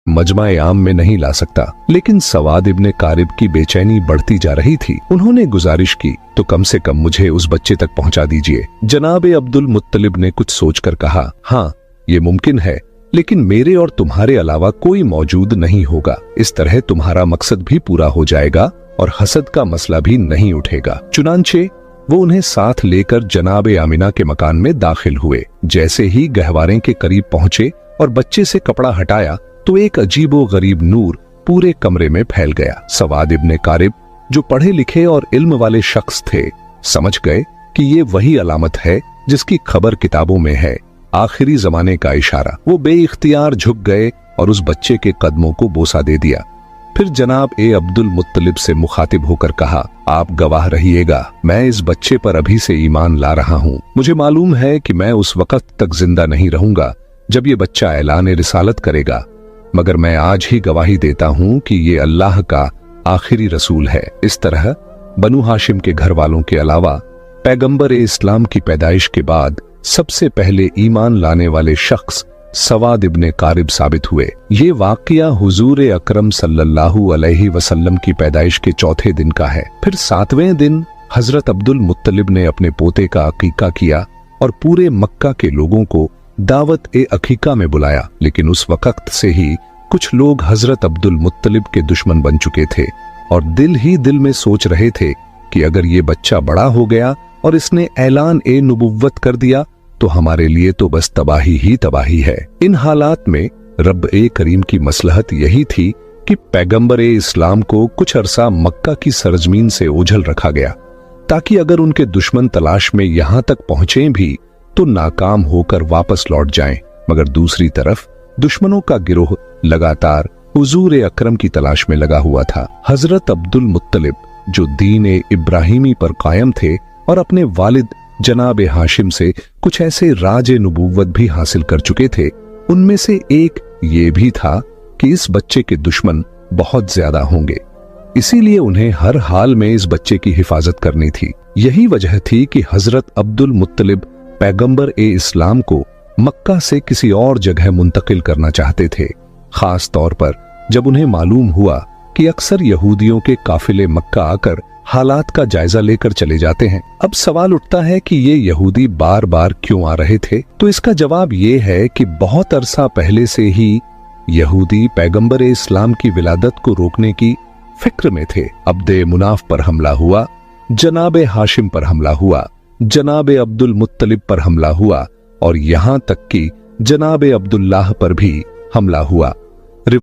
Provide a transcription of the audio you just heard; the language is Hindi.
मजमा आम में नहीं ला सकता। लेकिन सवाद इब्ने कारिब की बेचैनी बढ़ती जा रही थी। उन्होंने गुजारिश की, तो कम से कम मुझे उस बच्चे तक पहुंचा दीजिए। जनाब अब्दुल मुत्तलिब ने कुछ सोचकर कहा, हाँ ये मुमकिन है, लेकिन मेरे और तुम्हारे अलावा कोई मौजूद नहीं होगा। इस तरह तुम्हारा मकसद भी पूरा हो जाएगा और हसद का मसला भी नहीं उठेगा। चुनांचे वो उन्हें साथ लेकर जनाब आमिना के मकान में दाखिल हुए। जैसे ही गहवारे के करीब पहुंचे और बच्चे से कपड़ा हटाया तो एक अजीबो गरीब नूर पूरे कमरे में फैल गया। सवाद इब्ने कारिब, जो पढ़े लिखे और इल्म वाले शख्स थे, समझ गए कि ये वही अलामत है जिसकी खबर किताबों में है, आखिरी जमाने का इशारा। वो बेइख्तियार झुक गए और उस बच्चे के कदमों को बोसा दे दिया। फिर जनाब अब्दुल मुत्तलिब से मुखातिब होकर कहा, आप गवाह रहिएगा, मैं इस बच्चे पर अभी से ईमान ला रहा हूँ। मुझे मालूम है कि मैं उस वक्त तक जिंदा नहीं रहूंगा जब ये बच्चा ऐलान रिसालत करेगा, मगर मैं आज ही गवाही देता हूँ कि ये अल्लाह का आखिरी रसूल है। इस तरह बनु हाशिम के घर वालों के अलावा पैगंबर इस्लाम की पैदाइश के बाद सबसे पहले ईमान लाने वाले शख्स सवाद इब्ने कारिब साबित हुए। ये वाकया हुजूर अकरम सल्लल्लाहु अलैहि वसल्लम की पैदाइश के चौथे दिन का है। फिर 7वें दिन हजरत अब्दुल मुत्तलिब ने अपने पोते का अकीका किया और पूरे मक्का के लोगों को दावत अकीका में बुलाया। लेकिन उस वक्त से ही कुछ लोग हजरत अब्दुल मुत्तलिब के दुश्मन बन चुके थे और दिल ही दिल में सोच रहे थे कि अगर ये बच्चा बड़ा हो गया और इसने ऐलान नुबुव्वत कर दिया तो हमारे लिए तो बस तबाही ही तबाही है। इन हालात में रब करीम की मसलहत यही थी कि पैगंबर इस्लाम को कुछ अरसा मक्का की सरजमीन से ओझल रखा गया, ताकि अगर उनके दुश्मन तलाश में यहां तक पहुंचे भी तो नाकाम होकर वापस लौट जाएं। मगर दूसरी तरफ दुश्मनों का गिरोह लगातार हुजूर अकरम की तलाश में लगा हुआ था। हजरत अब्दुल मुत्तलिब, जो दीन इब्राहिमी पर कायम थे और अपने वालिद जनाब हाशिम से कुछ ऐसे राज नबूवत भी हासिल कर चुके थे, उनमें से एक ये भी था कि इस बच्चे के दुश्मन बहुत ज्यादा होंगे। इसीलिए उन्हें हर हाल में इस बच्चे की हिफाजत करनी थी। यही वजह थी कि हजरत अब्दुल मुत्तलिब पैगंबर इस्लाम को मक्का से किसी और जगह मुंतकिल करना चाहते थे, खास तौर पर जब उन्हें मालूम हुआ कि अक्सर यहूदियों के काफिले मक्का आकर हालात का जायजा लेकर चले जाते हैं। अब सवाल उठता है कि ये यहूदी बार बार क्यों आ रहे थे? तो इसका जवाब ये है कि बहुत अरसा पहले से ही यहूदी पैगंबर इस्लाम की विलादत को रोकने की फिक्र में थे। अब्दे मुनाफ पर हमला हुआ, जनाब हाशिम पर हमला हुआ, जनाब अब्दुल मुत्तलिब पर हमला हुआ और यहां तक कि जनाब अब्दुल्लाह पर भी हमला हुआ।